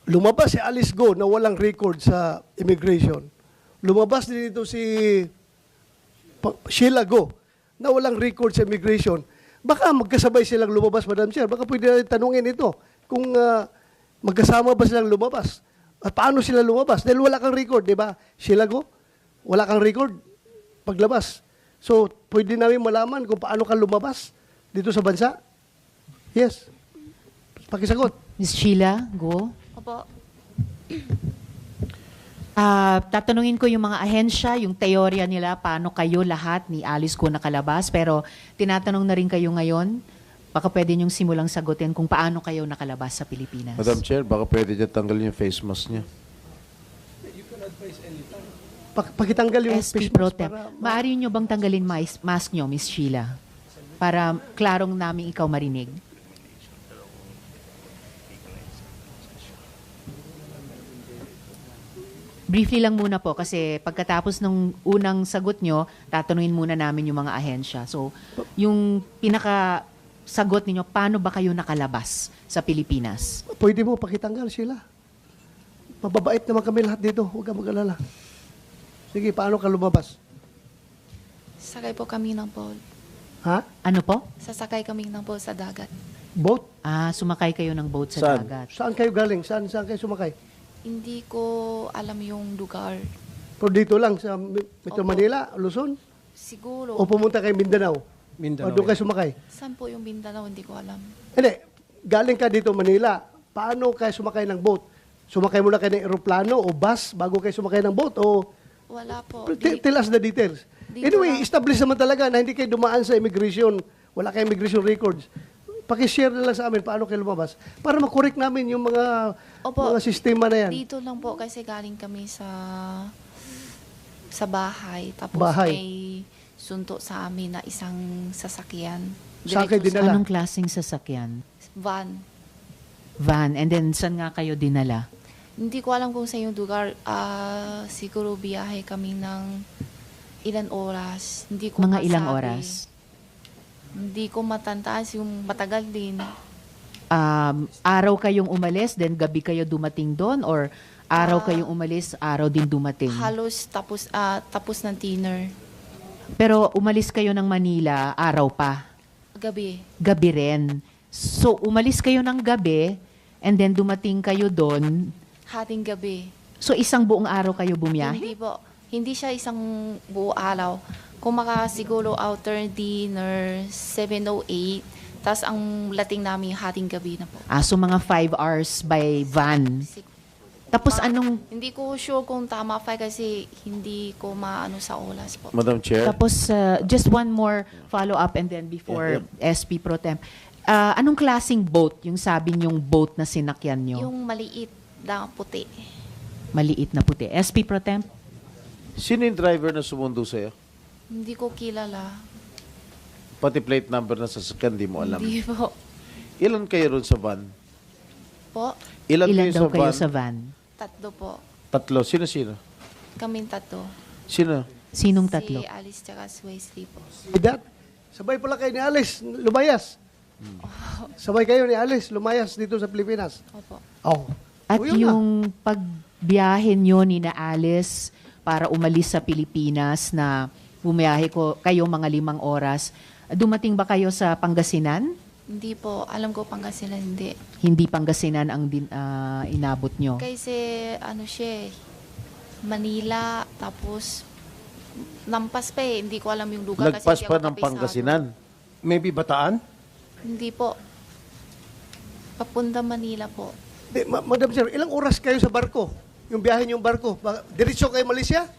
lumabas si Alice Go na walang record sa immigration. Lumabas din ito si Sheila Go na walang record sa immigration. Baka magkasabay silang lumabas, Madam Chair. Baka pwede natin tanungin ito kung magkasama ba silang lumabas. At paano sila lumabas? Dahil wala kang record, di ba? Sheila Go, wala kang record paglabas. So, pwede namin malaman kung paano ka lumabas dito sa bansa? Yes. Pakisagot. Ms. Sheila, go. Opo. Tatanungin ko yung mga ahensya, yung teorya nila, paano kayo lahat ni Alice Go nakalabas. Pero tinatanong na rin kayo ngayon, baka pwede niyong simulang sagutin kung paano kayo nakalabas sa Pilipinas. Madam Chair, baka pwede niya tanggalin yung face mask niya. Pakitanggal yung SP face Pro mask Tem. para Maaari niyo bang tanggalin mask niyo, Ms. Sheila? Para klarong namin ikaw marinig. Briefly lang muna po kasi pagkatapos ng unang sagot nyo, tatanungin muna namin yung mga ahensya. So, yung pinaka-sagot ninyo, paano ba kayo nakalabas sa Pilipinas? pwede mo pakitanggal sila. Mababait naman kami lahat dito. Huwag ka mag-alala. Sige, paano ka lumabas? Sakay po kami ng boat. Ha? Ano po? Sasakay kami ng boat sa dagat. Boat? Sumakay kayo ng boat sa Saan? dagat. Saan kayo galing? Saan kayo sumakay? Hindi ko alam yung lugar. Pero dito lang sa Metro Opo. Manila, Luzon? Siguro. O pumunta kay Mindanao? O doon kayo sumakay? Saan po yung Mindanao? Hindi ko alam. Hindi. Galing ka dito Manila. Paano kayo sumakay ng boat? Sumakay muna kayo ng eroplano o bus bago kayo sumakay ng boat? O Wala po. tell us the details. Dito Anyway, lang. establish naman talaga na hindi kayo dumaan sa immigration. Wala kayong immigration records. Pakishare na lang sa amin paano kayo lumabas para makorek namin yung Opo. mga sistema na yan. Dito lang po kasi galing kami sa bahay. Tapos Bahay. may sunto sa amin na isang sasakyan. Saan kayo Diretso dinala? Anong klaseng sasakyan? Van. Van. And then, saan nga kayo dinala? Hindi ko alam kung sa yung lugar. Siguro biyahe kami ng ilan oras. Hindi ko Mga ilang masabi. oras? Hindi ko matantaas yung matagal din. Araw kayong umalis, then gabi kayo dumating doon? Or araw kayong umalis, araw din dumating? Halos tapos ng dinner. Pero umalis kayo ng Manila, araw pa. Gabi. Gabi rin. So, umalis kayo ng gabi, and then dumating kayo doon. Hating gabi. So, isang buong araw kayo bumiyahe? Hindi po. Hindi siya isang buo araw. Kung siguro outer dinner, 7:08. Tapos ang lating namin hating gabi na po. So mga 5 hours by van. Tapos anong, Hindi ko sure kung tama pa kasi hindi ko maano sa oras po. Madam Chair, tapos just one more follow-up and then before SP Pro Tem. Anong klaseng boat yung sabi niyong boat na sinakyan niyo? Yung maliit na puti. Maliit na puti. SP Pro Tem? sino yung driver na sumundo sa'yo? Hindi ko kilala. Pati plate number na sasakyan, di mo alam. Hindi po. Ilan kayo ron sa van? Po, Ilan, Ilan daw kayo van? sa van? tatlo po. Tatlo. Sino-sino? Kaming tatlo. Sino? Sinong tatlo? Si Alice tsaka si Wesley po. That, sabay pala kayo ni Alice, lumayas. Sabay kayo ni Alice, lumayas dito sa Pilipinas. Opo. Oh. At O, yun na. yung pagbiyahe nyo ni na Alice para umalis sa Pilipinas na bumiyahe kayo mga 5 oras, dumating ba kayo sa Pangasinan? Hindi po. Alam ko Pangasinan hindi. Hindi Pangasinan ang inabot nyo. Kasi ano siya eh, Manila, tapos lampas pa eh. Hindi ko alam yung lugar. kasi Lagpas hindi pa ako ng kapisado. Pangasinan. Maybe Bataan? Hindi po. Papunta Manila po. Madam Sir, ilang oras kayo sa barko? Yung biyahe niyong barko? Diretso kayo Malaysia?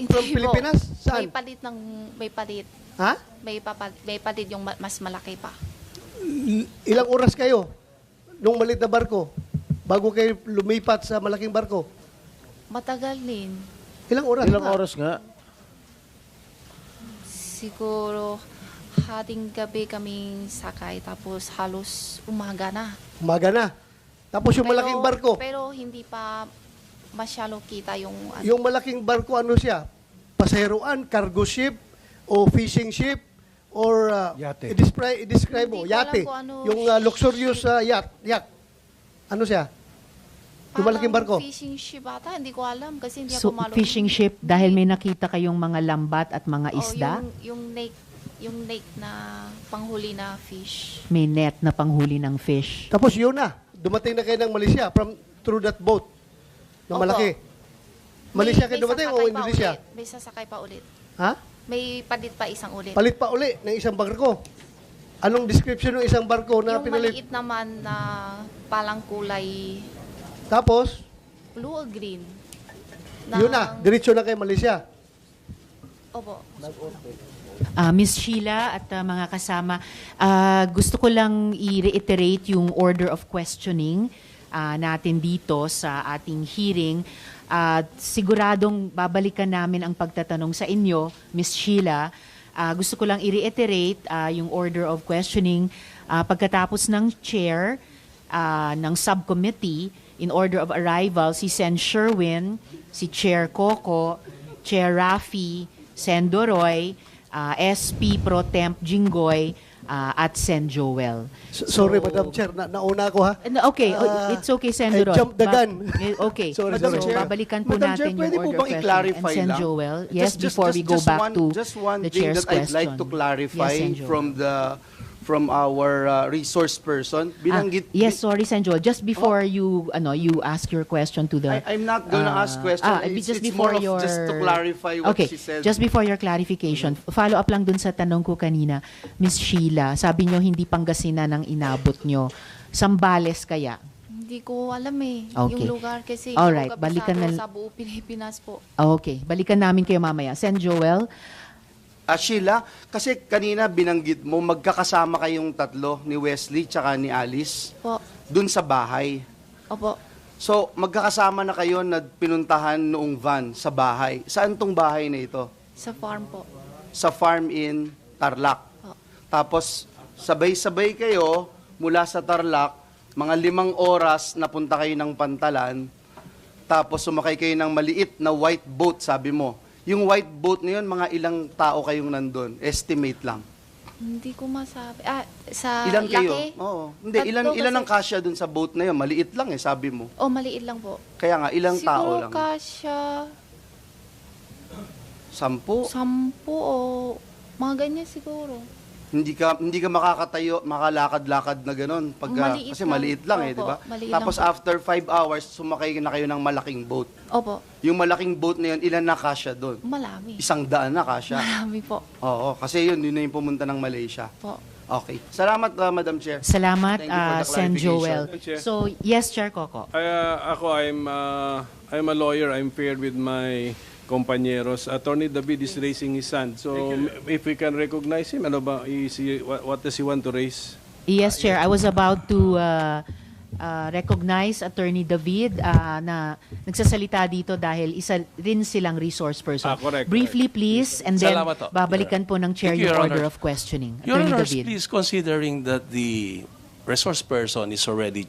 From Hindi po. Pilipinas? Saan? May palit. Ha? May palit yung mas malaki pa. Ilang oras kayo nung maliit na barko bago kayo lumipat sa malaking barko? Matagal din. Ilang oras? Ilang nga? oras nga? Siguro hating gabi kaming sakay tapos halos umaga na. Umaga na. Tapos yung malaking barko, Pero hindi pa masyalo kita yung ano. yung malaking barko ano siya? Pasaheroan, cargo ship, o fishing ship, or Yate. i-describe mo, Hindi ko alam yate. kung ano Yung luxurious yacht. Ano siya? Yung malaking barko. Fishing ship ata, hindi ko alam kasi hindi So, ako malo. fishing ship, dahil may nakita kayong mga lambat at mga isda, Yung lake na panghuli na fish. may net na panghuli ng fish. Tapos yun na, dumating na kayo ng Malaysia through that boat na Opo. malaki. Malaysia kayo May dumating o sasakay pa Indonesia? ulit. May sasakay pa ulit. Ha? May palit pa isang ulit. Palit pa uli ng isang barko. Anong description ng isang barko na yung pinalit? maliit naman na palang kulay Tapos, blue or green. yun na, diretso na kayo Malaysia. Opo. Miss Sheila at mga kasama, gusto ko lang i-reiterate yung order of questioning natin dito sa ating hearing. Siguradong babalikan namin ang pagtatanong sa inyo, Miss Sheila. Gusto ko lang i-reiterate yung order of questioning pagkatapos ng chair ng subcommittee. In order of arrival, si Sen Sherwin, si Chair Coco, Chair Rafi, Sen Doroy, SP Pro Temp Jinggoy, at Sen Joel. Sorry, Madam Chair, nauna ako ha. Okay, it's okay, Sen I Doroy. jumped the gun. Okay, Sorry, so sorry. babalikan po Madam natin Chair, pwede yung po order bang of i-clarify questioning. And Sen lang? Joel, yes, before we go back to the thing chair's that I'd like to question. clarify Yes, Sen Joel. from our resource person. Binanggit Yes, sorry, Sen Joel. Just before you ask your question to the... I'm not gonna ask question. Just It's before more of your... just to clarify what Okay, she said. just before your clarification, follow up lang dun sa tanong ko kanina, Miss Sheila, sabi nyo hindi Pangasinan ang inabot nyo. Sambales kaya? Hindi ko alam eh. Okay. Yung lugar kasi Alright, hindi ko balikan kabisado na- sa buong Pilipinas po. Okay, balikan namin kayo mamaya. Sen Joel, Sheila, kasi kanina binanggit mo, magkakasama kayong tatlo, ni Wesley tsaka ni Alice, Po. dun sa bahay. Opo. So, magkakasama na kayo na pinuntahan noong van sa bahay. Saan tong bahay na ito? Sa farm po. Sa farm in Tarlac. Po. Tapos, sabay-sabay kayo mula sa Tarlac, mga 5 oras napunta kayo ng Pantalan, tapos sumakay kayo ng maliit na white boat, sabi mo. Yung white boat na yun, mga ilang tao kayong nandun? Estimate lang. Hindi ko masabi. Sa Ilan kayo? laki? Oo. Hindi, Tatlo ilan ang kasi- kasya dun sa boat na yun? Maliit lang sabi mo. Oh, maliit lang po. Kaya nga, ilang tao Siguro lang? kasya 10? 10 o mga ganyan siguro. Hindi ka makakatayo, makalakad-lakad na gano'n Maliit kasi lang. maliit lang Opo, di ba? maliit Tapos lang po. after 5 hours, sumakay na kayo ng malaking boat. Opo. Yung malaking boat na yun, ilan na kasya doon? Marami. 100 na kasya. Marami po. Oo, kasi yun na yung pumunta ng Malaysia. Po. Okay. Salamat, Madam Chair. salamat, Thank you for the Sen Joel. clarification. Chair. So, yes, Chair Coco. I'm a lawyer. I'm paired with my compañeros. Attorney David is raising his hand. So if we can recognize him, ano ba, what does he want to raise? Yes, Chair. I was about to recognize Attorney David na nagsasalita dito dahil isa rin silang resource person. Correct, Briefly, please, and then Salamat po. babalikan po ng Chair Thank you, yung Your order Honor. of questioning. Your Attorney Honor, David. please, considering that the resource person is already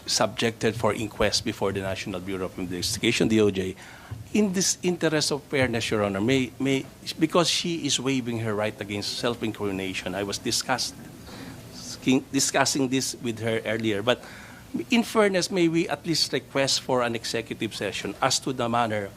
subjected for inquest before the National Bureau of Investigation, DOJ, in this interest of fairness, Your Honor, because she is waiving her right against self-incrimination, I was discussing this with her earlier, but in fairness, may we at least request for an executive session as to the manner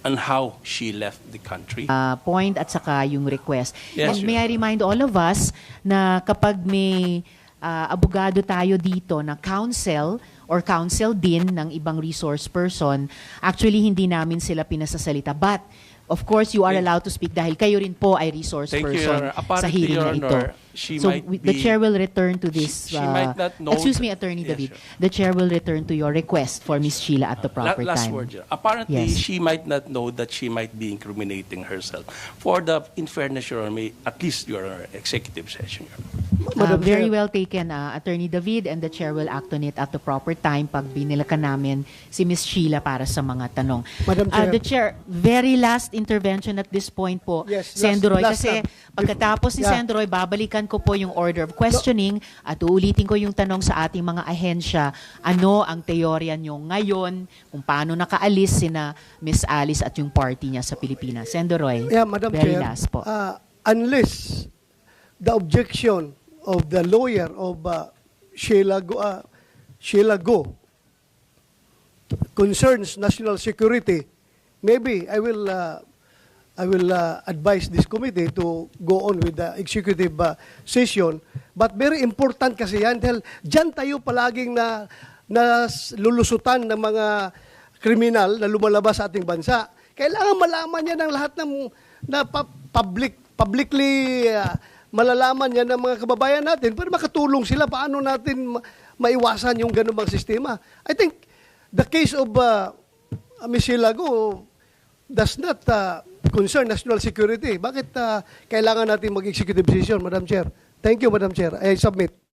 on how she left the country? Point at saka yung request. Yes, And may Your I remind all of us na kapag may abogado tayo dito na counsel or counsel din ng ibang resource person, actually hindi namin sila pinasasalita. But, of course, you are allowed to speak dahil kayo rin po ay resource Thank you, person Your Honor. sa Apparently, hearing Your na ito. Honor, she So, might the be- chair will return to this. She might not know excuse me, that- Attorney Yes, David. sure. The chair will return to your request for Ms. Sheila at the proper Last time. word, Your Honor. Apparently, Yes. she might not know that she might be incriminating herself. For the, in fairness, Your Honor, at least Your Honor, executive session, Your Honor. Madam Very Chair. well taken, Attorney David, and the chair will act on it at the proper time pag binilakan namin si Ms. Sheila para sa mga tanong. Madam Chair. The chair, very last intervention at this point po, Yes, Sendroy, last kasi na. pagkatapos ni Yeah. Sendroy, babalikan ko po yung order of questioning at uulitin ko yung tanong sa ating mga ahensya, ano ang teorya nyo ngayon, kung paano nakaalis sina Miss Alice at yung party niya sa Pilipinas. Sendroy, Yeah, Madam very Chair, last po. unless the objection of the lawyer of Sheila Go concerns national security, maybe I will advise this committee to go on with the executive session. But very important kasi yan dahil dyan tayo palaging na lulusutan ng mga kriminal na lumalabas sa ating bansa. Kailangan malaman niya ng lahat ng publicly malalaman niya ng mga kababayan natin para makatulong sila paano natin maiwasan yung ganun bang sistema. I think the case of Ms. Hilago does not concern national security. Bakit kailangan natin mag-executive decision, Madam Chair? Thank you, Madam Chair. I submit.